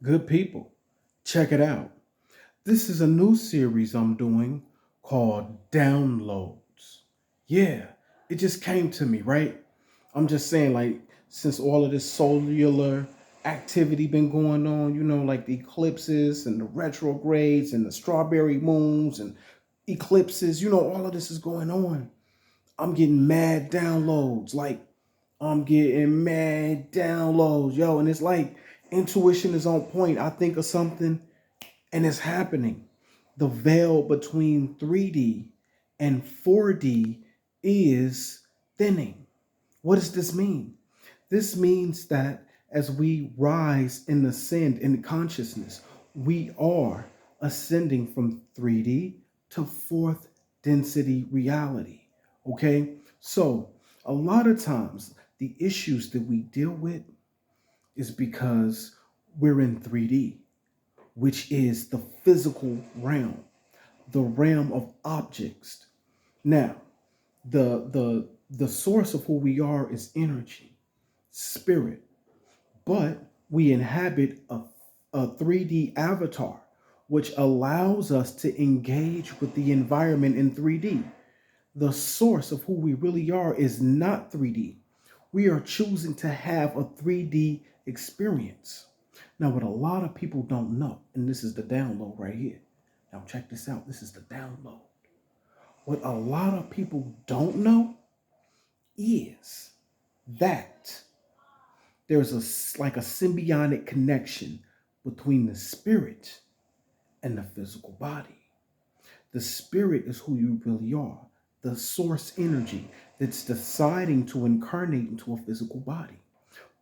Good people, check it out. This is a new series I'm doing called Downloads. Yeah, it just came to me, right? I'm just saying, like, since all of this solar activity been going on, like the eclipses and the retrogrades and the strawberry moons and eclipses, all of this is going on. I'm getting mad downloads. Like, I'm getting mad downloads, yo. And it's like intuition is on point. I think of something and it's happening. The veil between 3D and 4D is thinning. What does this mean? This means that as we rise and ascend in consciousness, we are ascending from 3D to fourth density reality. Okay? So, a lot of times, the issues that we deal with is because we're in 3D, which is the physical realm, the realm of objects. Now, the source of who we are is energy, spirit, but we inhabit a 3D avatar, which allows us to engage with the environment in 3D. The source of who we really are is not 3D. We are choosing to have a 3D experience. Now, what a lot of people don't know, and this is the download right here. Now, check this out. This is the download. What a lot of people don't know is that there's like a symbiotic connection between the spirit and the physical body. The spirit is who you really are, the source energy that's deciding to incarnate into a physical body.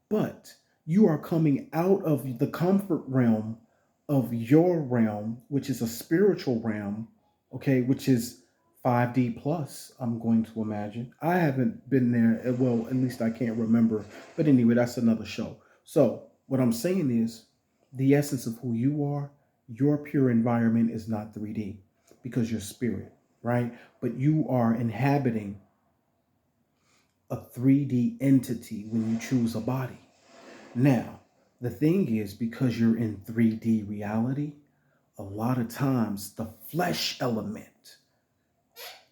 But you are coming out of the comfort realm of your realm, which is a spiritual realm, okay, which is 5D plus, I'm going to imagine. I haven't been there, well, at least I can't remember. But anyway, that's another show. So, what I'm saying is the essence of who you are, your pure environment is not 3D because you're spirit, right? But you are inhabiting a 3D entity when you choose a body. Now, the thing is, because you're in 3D reality, a lot of times the flesh element,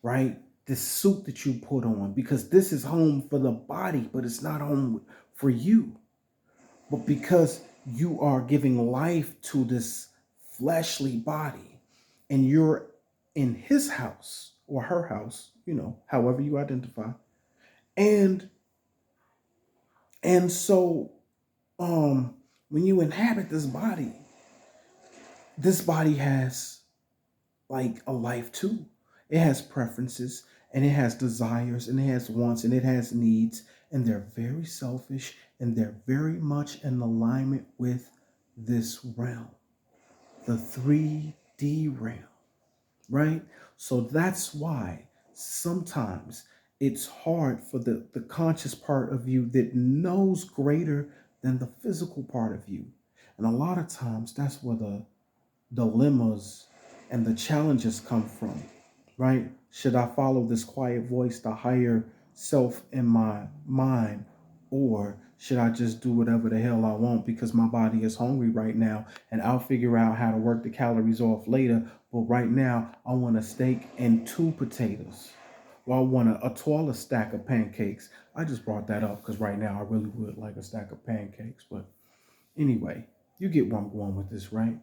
right? The suit that you put on, because this is home for the body, but it's not home for you. But because you are giving life to this fleshly body and you're in his house or her house, however you identify. And so when you inhabit this body has like a life too. It has preferences and it has desires and it has wants and it has needs, and they're very selfish and they're very much in alignment with this realm, the 3D realm, right? So that's why sometimes it's hard for the conscious part of you that knows greater than the physical part of you. And a lot of times that's where the dilemmas and the challenges come from, right? Should I follow this quiet voice, the higher self in my mind, or should I just do whatever the hell I want because my body is hungry right now and I'll figure out how to work the calories off later? But right now, I want a steak and two potatoes. Well, I want a taller stack of pancakes. I just brought that up because right now I really would like a stack of pancakes. But anyway, you get where I'm going with this, right?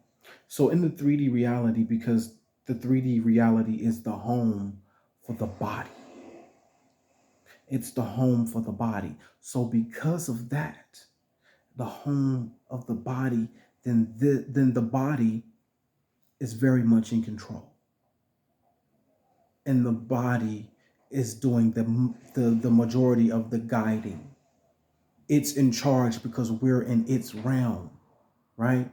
So in the 3D reality, because the 3D reality is the home for the body. It's the home for the body. So because of that, the home of the body, then the body is very much in control. And the body is doing the majority of the guiding. It's in charge because we're in its realm, right?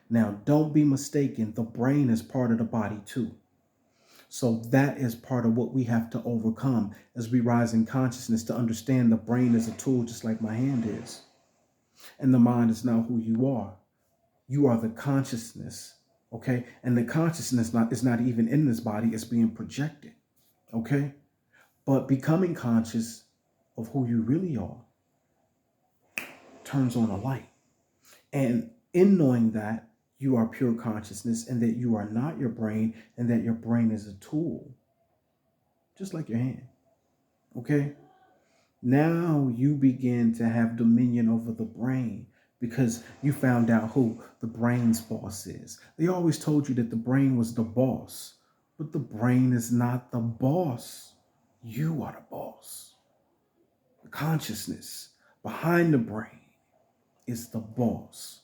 Now, don't be mistaken, the brain is part of the body too. So that is part of what we have to overcome as we rise in consciousness, to understand the brain is a tool just like my hand is. And the mind is not who you are. You are the consciousness, okay? And the consciousness is not even in this body, it's being projected, okay? But becoming conscious of who you really are turns on a light. And In knowing that you are pure consciousness and that you are not your brain and that your brain is a tool, just like your hand. Okay? Now you begin to have dominion over the brain because you found out who the brain's boss is. They always told you that the brain was the boss, but the brain is not the boss. You are the boss. The consciousness behind the brain is the boss.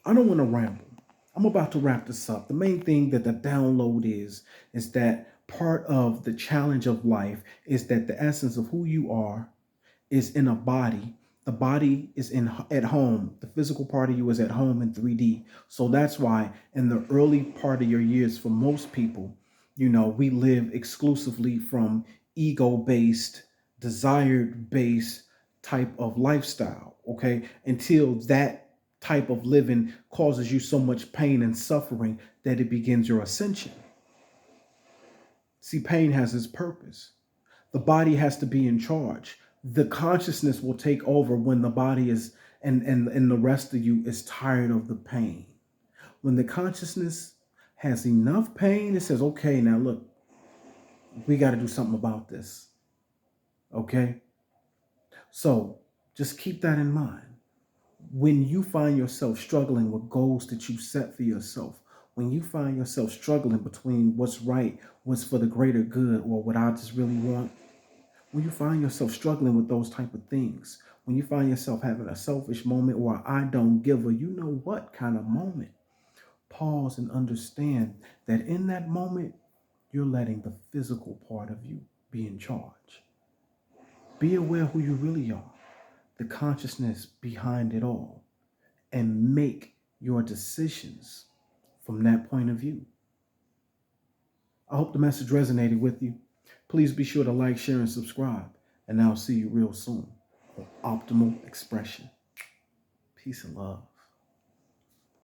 I don't want to ramble. I'm about to wrap this up. The main thing that the download is that part of the challenge of life is that the essence of who you are is in a body. The body is in at home. The physical part of you is at home in 3D. So that's why in the early part of your years, for most people, we live exclusively from ego-based, desired-based type of lifestyle. Okay, until that type of living causes you so much pain and suffering that it begins your ascension. See, pain has its purpose. The body has to be in charge. The consciousness will take over when the body is and the rest of you is tired of the pain. When the consciousness has enough pain, it says, okay, now look, we got to do something about this. Okay? So just keep that in mind. When you find yourself struggling with goals that you set for yourself, when you find yourself struggling between what's right, what's for the greater good, or what I just really want, when you find yourself struggling with those type of things, when you find yourself having a selfish moment or I don't give a you know what kind of moment, pause and understand that in that moment, you're letting the physical part of you be in charge. Be aware who you really are, the consciousness behind it all, and make your decisions from that point of view. I hope the message resonated with you. Please be sure to like, share, and subscribe. And I'll see you real soon on Optimal Expression. Peace and love.